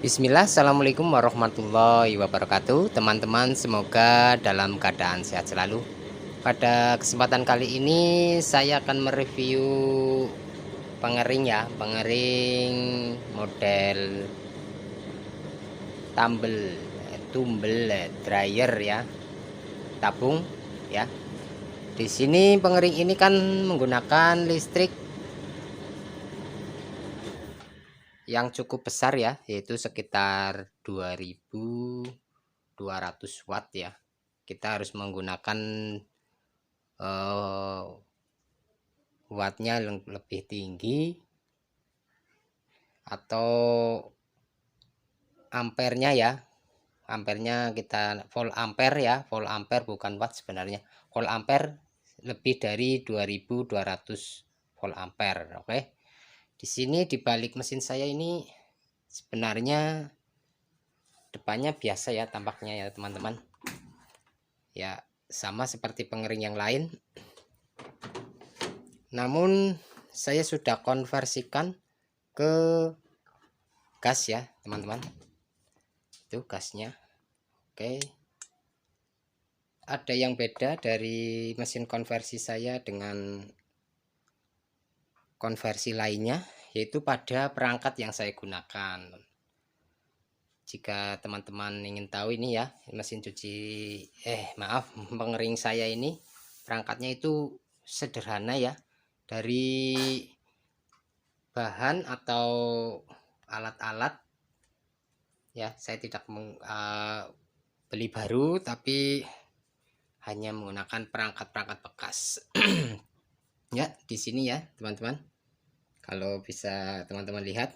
Bismillah, assalamualaikum warahmatullahi wabarakatuh. Teman-teman, semoga dalam keadaan sehat selalu. Pada kesempatan kali ini saya akan mereview pengering ya, pengering model tumble dryer ya, tabung ya. Di sini pengering ini kan menggunakan listrik yang cukup besar ya, yaitu sekitar 2200 watt ya. Kita harus menggunakan wattnya lebih tinggi atau ampernya ya. Ampernya kita volt ampere ya, volt ampere bukan watt sebenarnya. Volt ampere lebih dari 2200 volt ampere. Oke. Di sini di balik mesin saya ini sebenarnya depannya biasa ya tampaknya ya teman-teman. Ya, sama seperti pengering yang lain. Namun saya sudah konversikan ke gas ya teman-teman. Itu gasnya. Oke. Ada yang beda dari mesin konversi saya dengan konversi lainnya, yaitu pada perangkat yang saya gunakan. Jika teman-teman ingin tahu ini ya, mesin cuci pengering saya ini perangkatnya itu sederhana ya. Dari bahan atau alat-alat ya, saya tidak beli baru, tapi hanya menggunakan perangkat-perangkat bekas. Ya, di sini ya teman-teman, kalau bisa teman-teman lihat,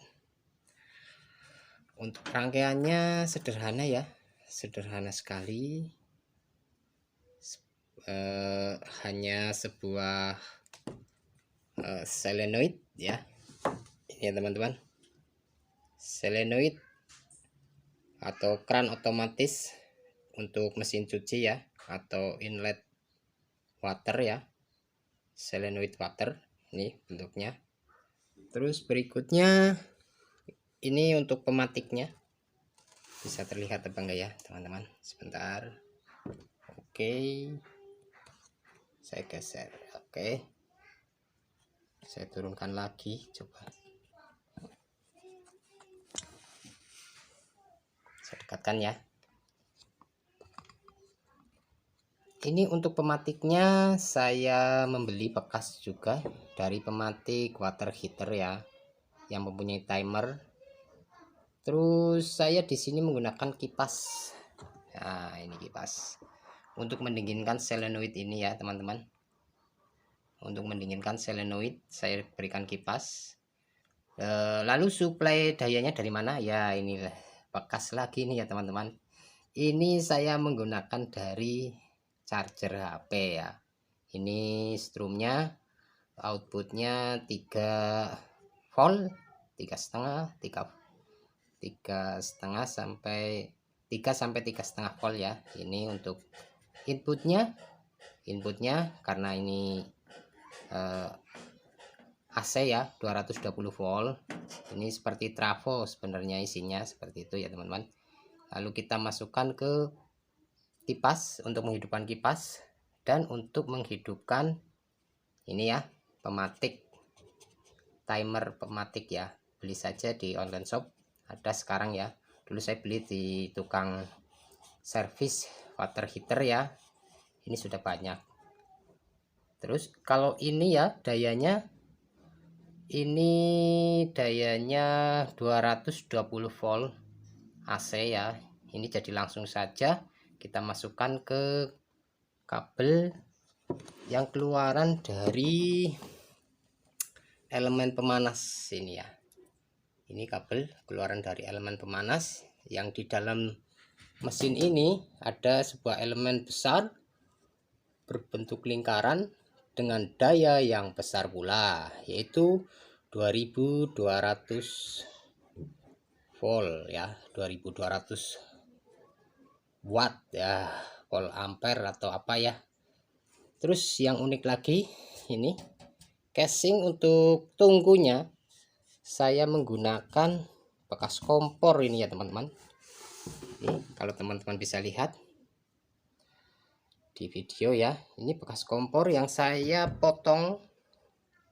untuk rangkaiannya sederhana ya, sederhana sekali. Hanya sebuah solenoid ya, ini ya teman-teman, solenoid atau kran otomatis untuk mesin cuci ya, atau inlet water ya, solenoid water ini bentuknya. Terus berikutnya ini untuk pematiknya, bisa terlihat apa enggak ya teman-teman, sebentar. Oke, saya geser. Oke, saya turunkan lagi, coba saya dekatkan ya. Ini untuk pematiknya saya membeli bekas juga dari pematik water heater ya, yang mempunyai timer. Terus saya di sini menggunakan kipas. Nah, ini kipas untuk mendinginkan solenoid ini ya teman-teman. Untuk mendinginkan solenoid saya berikan kipas. Lalu suplai dayanya dari mana ya, inilah bekas lagi nih ya teman-teman. Ini saya menggunakan dari charger HP ya. Ini strumnya, outputnya 3 volt, 3,5 sampai 3,5 volt ya. Ini untuk inputnya karena ini AC ya, 220 volt. Ini seperti trafo sebenarnya, isinya seperti itu ya teman-teman. Lalu kita masukkan ke kipas untuk menghidupkan kipas, dan untuk menghidupkan ini ya, pematik, timer pematik ya. Beli saja di online shop, ada sekarang ya. Dulu saya beli di tukang servis water heater ya, ini sudah banyak. Terus kalau ini ya, dayanya 220 volt AC ya. Ini jadi langsung saja kita masukkan ke kabel yang keluaran dari elemen pemanas ini ya. Ini kabel keluaran dari elemen pemanas, yang di dalam mesin ini ada sebuah elemen besar berbentuk lingkaran dengan daya yang besar pula, yaitu 2200 volt ya, 2200 watt ya, volt ampere atau apa ya. Terus yang unik lagi, ini casing untuk tungkunya saya menggunakan bekas kompor ini ya teman-teman. Ini kalau teman-teman bisa lihat di video ya, ini bekas kompor yang saya potong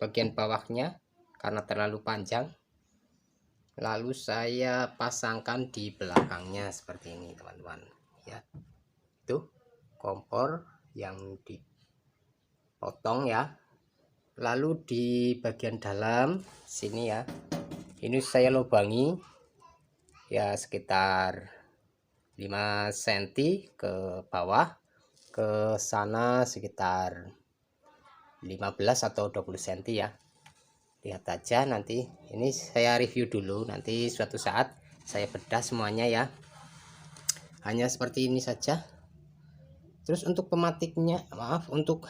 bagian bawahnya karena terlalu panjang, lalu saya pasangkan di belakangnya seperti ini teman-teman ya. Itu kompor yang dipotong ya. Lalu di bagian dalam sini ya, ini saya lubangi ya sekitar 5 cm ke bawah, ke sana sekitar 15 atau 20 cm ya. Lihat aja nanti, ini saya review dulu, nanti suatu saat saya bedah semuanya ya. Hanya seperti ini saja. Terus untuk pematiknya, maaf, untuk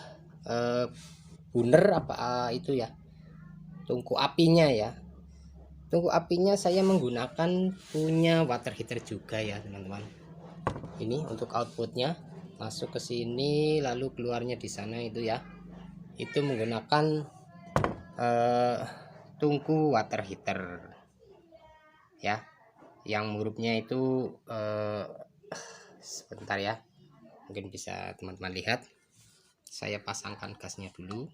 buner apa itu ya, tungku apinya ya, tungku apinya saya menggunakan punya water heater juga ya teman-teman. Ini untuk outputnya masuk ke sini lalu keluarnya di sana itu ya, itu menggunakan tungku water heater ya, yang hurufnya itu sebentar ya, mungkin bisa teman-teman lihat. Saya pasangkan gasnya dulu.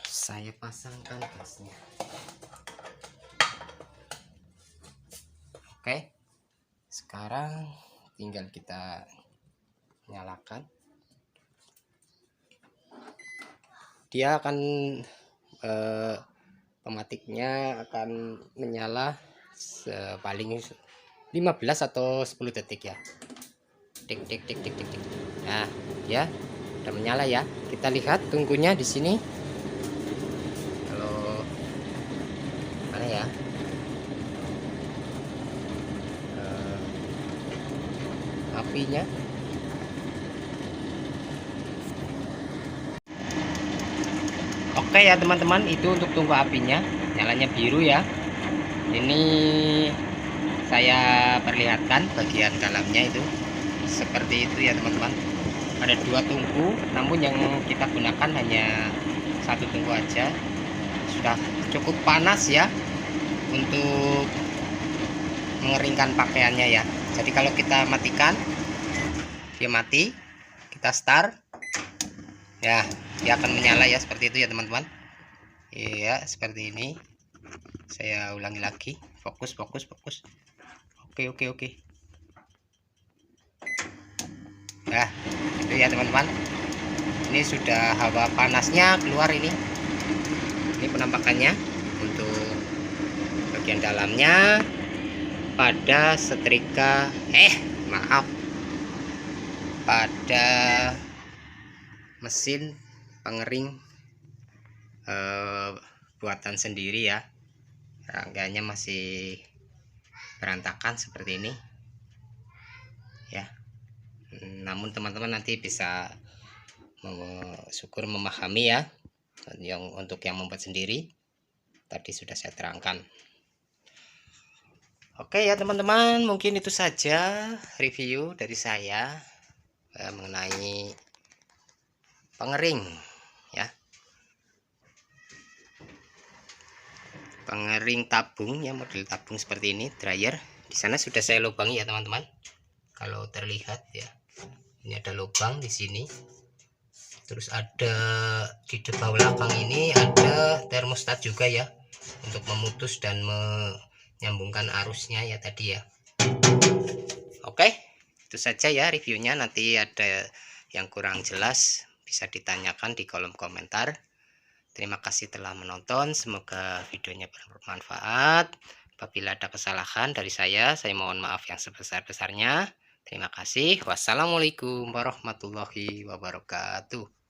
Saya pasangkan gasnya. Oke, sekarang tinggal kita nyalakan. Dia akan pematiknya akan menyala paling 15 atau 10 detik ya. Tik tik tik tik tik tik. Nah, ya udah menyala ya. Kita lihat tungkunya di sini. Kalau mana ya? Apinya. Oke ya teman-teman, itu untuk tungku apinya, nyalanya biru ya. Ini saya perlihatkan bagian dalamnya itu seperti itu ya teman-teman. Ada 2 tungku, namun yang kita gunakan hanya 1 tungku aja. Sudah cukup panas ya untuk mengeringkan pakaiannya ya. Jadi kalau kita matikan, dia mati, kita start ya, dia akan menyala ya, seperti itu ya teman-teman. Iya, seperti ini. Saya ulangi lagi, fokus. Oke. Nah, itu ya teman-teman. Ini sudah hawa panasnya keluar ini. Ini penampakannya untuk bagian dalamnya. Pada setrika pada mesin pengering buatan sendiri ya. Rangganya masih berantakan seperti ini ya. Namun teman-teman nanti bisa syukur memahami ya, yang untuk yang membuat sendiri tadi sudah saya terangkan. Oke ya teman-teman, mungkin itu saja review dari saya mengenai pengering ya, pengering tabung ya, model tabung seperti ini, dryer. Di sana sudah saya lubangi ya teman-teman, kalau terlihat ya, ini ada lubang di sini. Terus ada di depan belakang ini ada termostat juga ya, untuk memutus dan menyambungkan arusnya ya tadi ya. Oke, itu saja ya reviewnya. Nanti ada yang kurang jelas bisa ditanyakan di kolom komentar. Terima kasih telah menonton, semoga videonya bermanfaat. Apabila ada kesalahan dari saya mohon maaf yang sebesar-besarnya. Terima kasih. Wassalamualaikum warahmatullahi wabarakatuh.